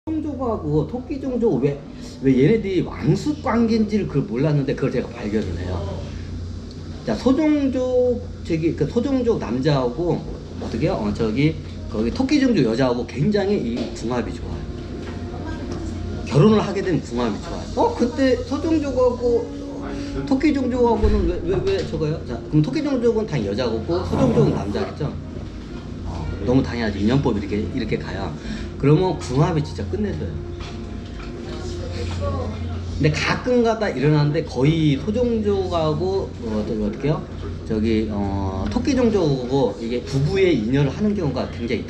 종족하고 토끼종족 왜 얘네들이 왕숙 관계인지를 그걸 몰랐는데 그걸 제가 발견을 해요. 자, 소종족 그 소종족 남자하고 어떻게요? 거기 토끼종족 여자하고 굉장히 이 궁합이 좋아요. 결혼을 하게 되면 궁합이 좋아요. 그때 소종족하고 토끼종족하고는 왜 저거요? 자, 그럼 토끼종족은 다 여자고 소종족은 남자겠죠? 너무 당연하죠. 인연법이 이렇게 가요. 그러면 궁합이 진짜 끝내줘요. 근데 가끔 가다 일어나는데 거의 소종족하고 어떻게요? 토끼종족하고 이게 부부의 인연을 하는 경우가 굉장히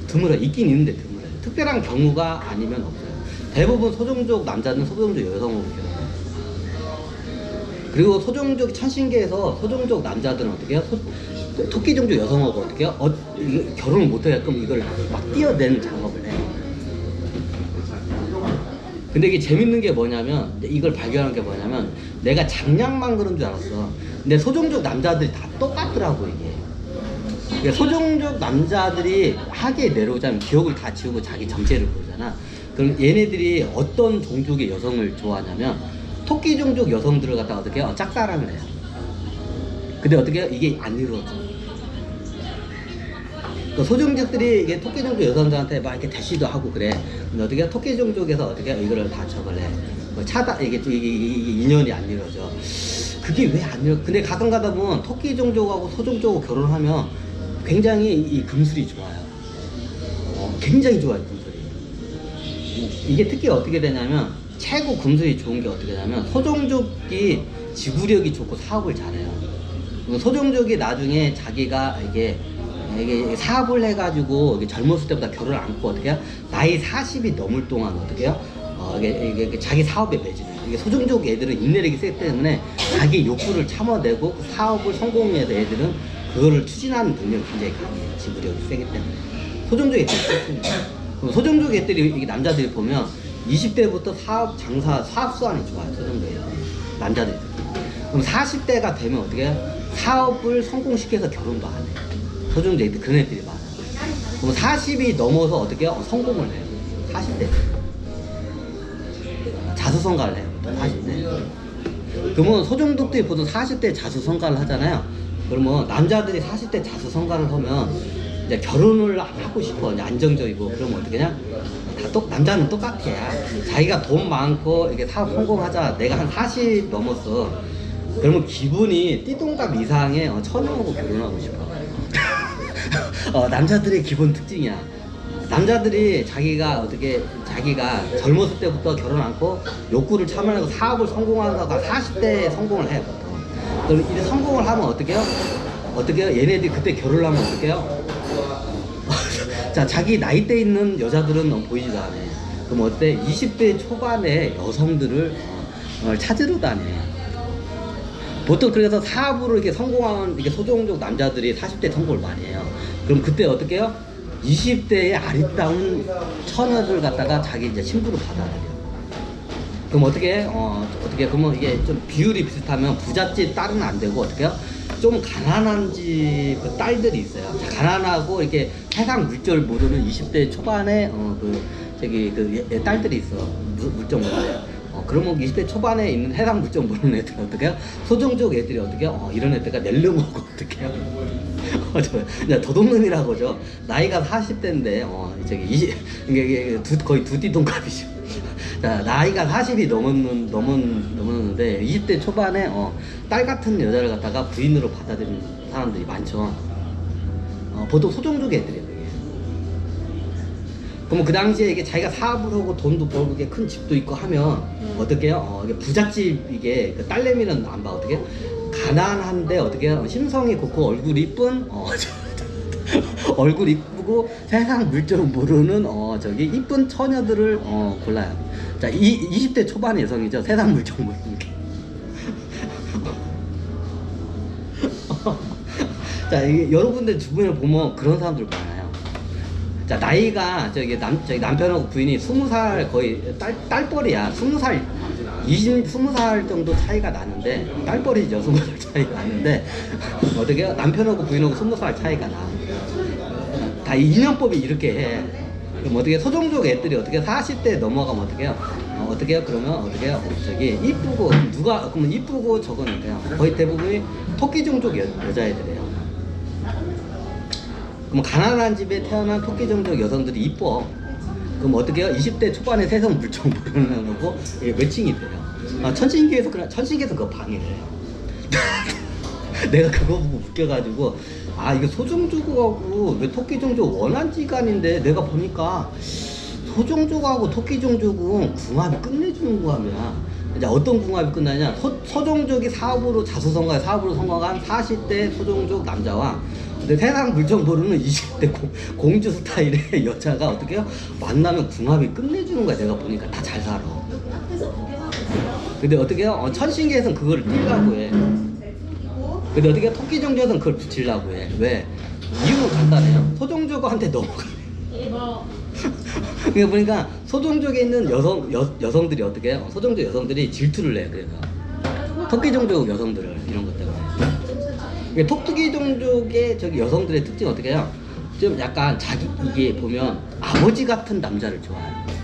드물어요. 있긴 있는데 드물어요. 특별한 경우가 아니면 없어요. 대부분 소종족 남자는 소종족 여성으로 결혼해요. 그리고 소종족 천신계에서 소종족 남자들은 어떻게 해요? 토끼종족 여성하고 어떻게 해요? 결혼을 못하게끔 이걸 막 띄어내는 작업을 해요. 근데 이게 재밌는 게 뭐냐면, 이걸 발견한 게 뭐냐면, 내가 장량만 그런 줄 알았어. 근데 소종족 남자들이 다 똑같더라고, 이게. 그러니까 소종족 남자들이 하계에 내려오자면 기억을 다 지우고 자기 정체를 보잖아. 그럼 얘네들이 어떤 종족의 여성을 좋아하냐면, 토끼 종족 여성들을 갖다가 어떻게 해요? 짝사랑을 해요. 근데 어떻게 해요? 이게 안 이루어져. 그 소종족들이 이게 토끼 종족 여성들한테 막 이렇게 대시도 하고 그래. 근데 어떻게 해요? 토끼 종족에서 어떻게 해요? 이거를 다 저걸 해. 이게 인연이 안 이루어져. 그게 왜 안 이루어져? 근데 가끔 가다 보면 토끼 종족하고 소종족하고 결혼하면 굉장히 이 금술이 좋아요. 굉장히 좋아요, 금술이. 이게 특히 어떻게 되냐면, 최고 금술이 좋은 게 어떻게 되냐면, 소종족이 지구력이 좋고 사업을 잘해요. 소종족이 나중에 자기가 이게 사업을 해가지고 젊었을 때보다 결혼을 안고 어떻게 해요? 나이 40이 넘을 동안 어떻게 해요? 이게 자기 사업에 매진해요. 이게 소종족 애들은 인내력이 세기 때문에 자기 욕구를 참아내고 그 사업을 성공해야 돼. 애들은 그거를 추진하는 능력이 굉장히 강해요. 지구력이 세기 때문에. 소종족 애들이 세습니다. 소종족 애들이 이게 남자들이 보면 20대부터 사업 수완이 좋아요. 소종족 애들. 남자들이. 그럼 40대가 되면 어떻게 해요? 사업을 성공시켜서 결혼도 안 해요. 소종족 애들 그런 애들이 많아요. 그럼 40이 넘어서 어떻게 해요? 성공을 해요. 40대. 자수성가를 해요. 40대. 그러면 소종족들이 보통 40대 자수성가를 하잖아요. 그러면 남자들이 40대 자수성가를 하면 이제 결혼을 하고 싶어. 이제 안정적이고. 그러면 어떻게 하냐? 남자는 똑같아. 자기가 돈 많고 이렇게 사업 성공하자. 내가 한 40 넘었어. 그러면 기분이 띠동갑 이상의 처녀하고 결혼하고 싶어. 남자들의 기본 특징이야. 남자들이 자기가 젊었을 때부터 결혼 않고 욕구를 참아내고 사업을 성공하다가 40대에 성공을 해요, 보통. 그럼 이제 성공을 하면 어떻게 해요? 얘네들이 그때 결혼을 하면 어떻게 해요? 자, 자기 나이대 있는 여자들은 보이지도 않아. 그럼 어때? 20대 초반의 여성들을 찾으러 다녀. 보통 그래서 사업으로 이렇게 성공한 소종족 남자들이 40대 성공을 많이 해요. 그럼 그때 어떻게 해요? 20대의 아리따운 처녀들 갖다가 자기 이제 신부로 받아들여. 그럼 어떻게 해? 그러면 이게 좀 비율이 비슷하면 부잣집 딸은 안 되고 어떻게 해요? 좀 가난한 집 그 딸들이 있어요. 가난하고 이렇게 세상 물정을 모르는 20대 초반에 딸들이 있어. 물정 몰라요. 그러면 20대 초반에 있는 해당 물정 모르는 애들 어떻게 해요? 소종족 애들이 어떻게 해요? 이런 애들가 낼름하고 어떻게 해요? 도둑놈이라고 죠. 나이가 40대인데 이게 거의 두 띠동갑이죠. 자, 나이가 40이 넘었는데 20대 초반에 딸 같은 여자를 갖다가 부인으로 받아들이는 사람들이 많죠. 보통 소종족 애들이에요. 그러면 그 당시에 이게 자기가 사업을 하고 돈도 벌고 큰 집도 있고 하면 어떻게 해요? 부잣집 그 딸내미는 안 봐. 어떻게 해요? 가난한데 어떻게 해요? 심성이 좋고 얼굴 이쁜 얼굴 이쁘고 세상 물정 모르는 이쁜 처녀들을 골라요. 자, 20대 초반의 여성이죠. 세상 물정 모르는 게. 자, 여러분들 주변에 보면 그런 사람들 많아요. 자, 나이가 남편하고 부인이 20살 거의 딸뻘이야. 20살 정도 차이가 나는데, 딸뻘이죠. 20살 차이가 나는데, 어떻게 해요? 남편하고 부인하고 20살 차이가 나. 자, 이 인연법이 이렇게 해. 그럼 어떻게 소종족 애들이 어떻게 40대 넘어가면 어떻게 해요? 어떻게 해요? 그러면 어떻게 해요? 저기 이쁘고 누가 그러면 이쁘고 저거는데요. 거의 대부분이 토끼종족 여자애들이에요. 그럼 가난한 집에 태어난 토끼종족 여성들이 이뻐. 그럼 어떻게 해요? 20대 초반에 세상 물정 모르는 거고 매칭이 돼요. 천신기에서 그거 방해해요. 내가 그거 보고 웃겨가지고 이거 소종족하고 왜 토끼종족 원한지간인데 내가 보니까 소종족하고 토끼종족은 궁합이 끝내주는 궁합이야. 이제 어떤 궁합이 끝나냐? 소종족이 자수성가 사업으로 성공한 40대 소종족 남자와 근데 세상 물정 모르는 20대 공주 스타일의 여자가 어떻게 해요? 만나면 궁합이 끝내주는 거야. 내가 보니까 다 잘 살아. 근데 어떻게 해요? 천신계에서는 그거를 띄려고 해. 근데 어떻게 토끼종족에서는 그걸 붙이려고 해. 왜? 이유는 간단해요. 소종족한테 넘어가. 그러니까 보니까 소종족에 있는 여성들이 어떻게 해요? 소종족 여성들이 질투를 내. 그래서 토끼종족 여성들을 이런 것 때문에. 그러니까 토끼종족의 저기 여성들의 특징 어떻게 해요? 좀 약간 이게 보면 아버지 같은 남자를 좋아해요.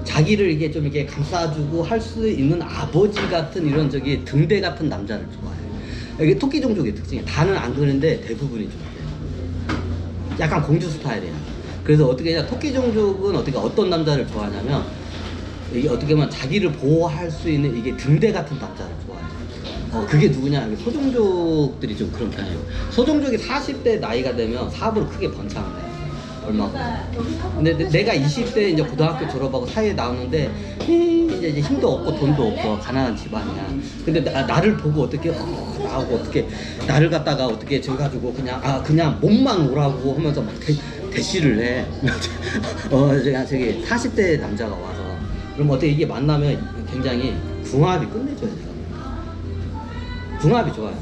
자기를 이게 좀 이렇게 감싸주고 할 수 있는 아버지 같은 이런 저기 등대 같은 남자를 좋아해요. 이게 토끼 종족의 특징이에요. 다는 안 그러는데 대부분이 좀 그래요. 약간 공주 스타일이에요. 그래서 어떻게 해야 토끼 종족은 어떤 남자를 좋아하냐면 이게 어떻게 보면 자기를 보호할 수 있는 이게 등대 같은 남자를 좋아해요. 그게 누구냐? 소종족들이 좀 그런 편이에요. 소종족이 40대 나이가 되면 사업을 크게 번창을 해요. 얼마고. 근데 내가 20대 이제 고등학교 졸업하고 사회에 나왔는데 이제 힘도 없고 돈도 없어. 가난한 집안이야. 근데 나를 보고 어떻게 나하고 어떻게 나를 갖다가 어떻게 저 가지고 그냥 몸만 오라고 하면서 막 대시를 해. 저기 40대 남자가 와서 그럼 어떻게 이게 만나면 굉장히 궁합이 끝내줘야 돼요. 궁합이 좋아요.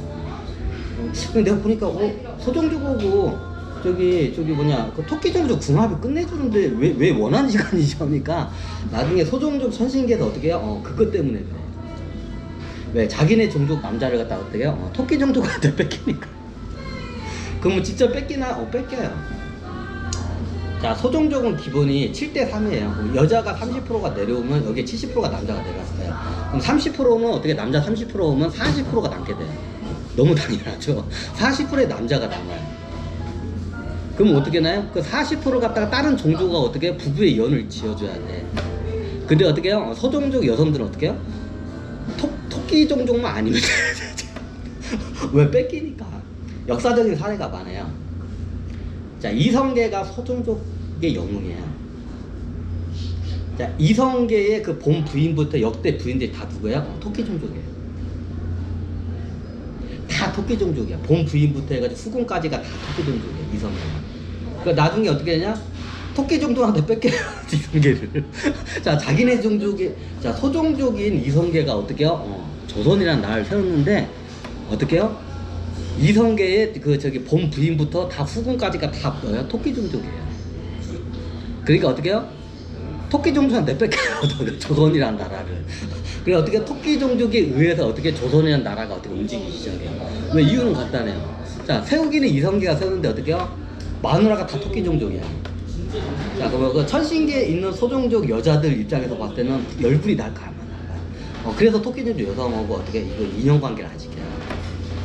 근데 내가 보니까 소종족하고 저기 그 토끼종족 궁합이 끝내주는데 왜 원한지간이지 하니까 나중에 소종족 천신계에서 어떻게 해요? 그것 때문에 그래. 왜 자기네 종족 남자를 갖다가 어떻게 해요? 토끼종족한테 뺏기니까. 그러면 직접 뺏기나? 뺏겨요. 자, 소종족은 기본이 7대3이에요. 여자가 30%가 내려오면 여기에 70%가 남자가 내려왔어요. 그럼 30%는 어떻게 남자 30% 오면 40%가 남게 돼요. 너무 당연하죠. 40%의 남자가 남아요. 그럼 어떻게 나요? 그 40% 갖다가 다른 종족과 어떻게 부부의 연을 지어줘야 돼. 근데 어떻게 해요? 소종족 여성들은 어떻게 해요? 토끼 종족만 아니면 왜 뺏기니까. 역사적인 사례가 많아요. 자, 이성계가 소종족의 영웅이에요. 자, 이성계의 그 본 부인부터 역대 부인들이 다 누구예요? 토끼 종족이에요. 다 토끼 종족이야. 본 부인부터 해가지고 후궁까지가 다 토끼 종족이에요. 이성계가. 그러니까 나중에 어떻게 하냐? 토끼 종족한테 뺏겨요. 이성계를. 자, 자기네 종족이, 자, 소종족인 이성계가 어떻게 해요? 조선이라는 나라를 세웠는데 어떻게 해요? 이성계의 그 저기 본 부인부터 다 후궁까지가 다 뭐야? 토끼 종족이에요. 그러니까 어떻게 해요? 토끼 종족한테 뺏겨요. 조선이라는 나라를. 그래 어떻게 토끼 종족에 의해서 어떻게 조선이라는 나라가 어떻게 움직이기 시작해요. 왜? 이유는 간단해요. 자, 세우기는 이성계가 세우는데 어떻게 해요? 마누라가 다 토끼 종족이야. 자, 그러면 그 천신계에 있는 소종족 여자들 입장에서 봤을 때는 열불이 날까 안 날까. 그래서 토끼 종족 여성하고 어떻게 이거 인연관계를 안 지켜요.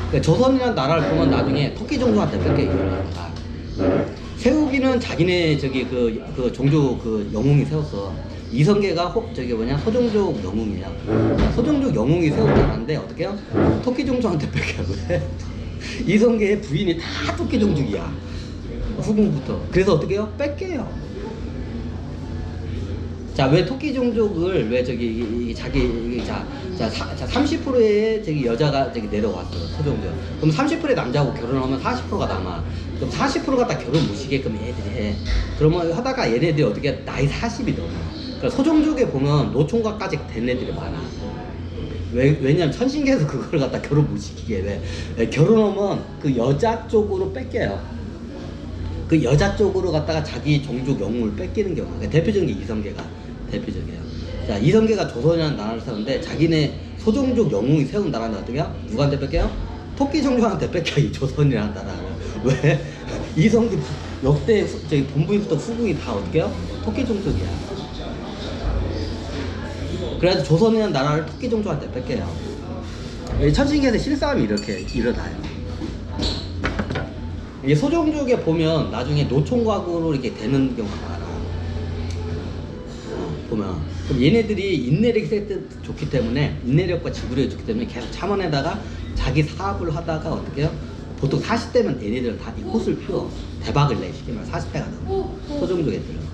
그러니까 조선이라는 나라를 보면 나중에 토끼 종족한테 뺏겨 이러다가 세우기는 자기네 저기 그 종족 그 영웅이 세웠어. 이성계가 소종족 영웅이에요. 소종족 영웅이 세운 나라인데 어떻게 해요? 토끼 종족한테 뺏겨요. 왜? 이성계의 부인이 다 토끼 종족이야. 후궁부터. 그래서 어떻게 해요? 뺏겨요. 자, 왜 토끼 종족을 왜 저기 자기 자 30%의 저기 여자가 저기 내려왔어. 소종족. 그럼 30%의 남자하고 결혼하면 40%가 남아. 그럼 40%가 다 결혼 못 시게끔 얘네들이 해. 그러면 하다가 얘네들이 어떻게 나이 40이 넘어. 그러니까 소종족에 보면 노총각까지 된 애들이 많아. 왜냐면 천신계에서 그걸 갖다 결혼 못 시키게 해. 결혼하면 그 여자 쪽으로 뺏겨요. 그 여자 쪽으로 갖다가 자기 종족 영웅을 뺏기는 경우가. 그러니까 대표적인 게 이성계가 대표적이에요. 자, 이성계가 조선이라는 나라를 세웠는데 자기네 소종족 영웅이 세운 나라는 어떻게 해요? 누구한테 뺏겨요? 토끼 종족한테 뺏겨. 이 조선이라는 나라를. 왜? 이성도 역대 저기 본부부터 후궁이 다 어떻게요? 토끼 종족이야. 그래서 조선이라는 나라를 토끼 종족한테 뺏겨요. 천신기에서 실싸움이 이렇게 일어나요. 이게 소종족에 보면 나중에 노총각으로 이렇게 되는 경우가 많아. 보면 그럼 얘네들이 인내력이 좋기 때문에 인내력과 지구력이 좋기 때문에 계속 참원에다가 자기 사업을 하다가 어떻게 해요? 보통 40대면 얘네들은 다 이 꽃을 피워 대박을 내 시키면 40대가 넘어 소종족 애들은.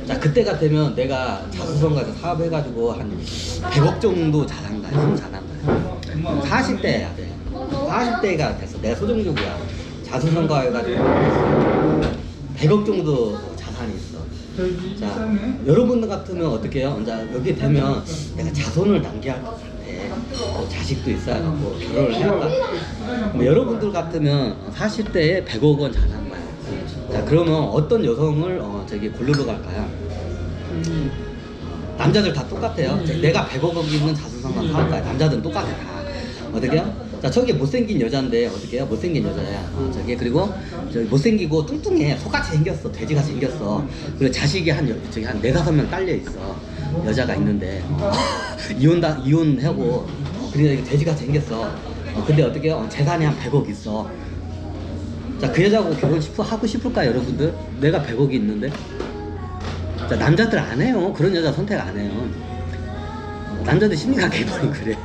자 그때가 되면 내가 자수성가에서 사업해가지고 한 100억 정도 자산 가요. 손 자산 가요. 40대야 돼. 40대가 됐어. 내가 소종족이야. 자수성가 해가지고 100억 정도 자산이 있어. 자 여러분들 같으면 어떻게 해요? 이제 여기 되면 내가 자손을 남겨야 할 것 같아. 자식도 있어야 하고 결혼을 해야 할까. 여러분들 같으면 40대에 100억 원 자산 가요. 자 그러면 어떤 여성을 저기 고르러 갈까요? 남자들 다 똑같아요. 내가 100억 있는 자수성가 사올까요? 남자들은 똑같아 다. 어떻게 해요? 자 저기 못생긴 여잔데 어떻게 해요? 못생긴 여자야. 저기 그리고 저기 못생기고 뚱뚱해. 소같이 생겼어. 돼지같이 생겼어. 그리고 자식이 저기 한 4-5명 딸려 있어. 여자가 있는데 이혼하고 그러니까 돼지같이 생겼어. 근데 어떻게 해요? 재산이 한 100억 있어. 자 그 여자하고 결혼 하고 싶을까요 여러분들? 내가 100억이 있는데. 자 남자들 안 해요. 그런 여자 선택 안 해요. 남자들 심리가 개발이 그래.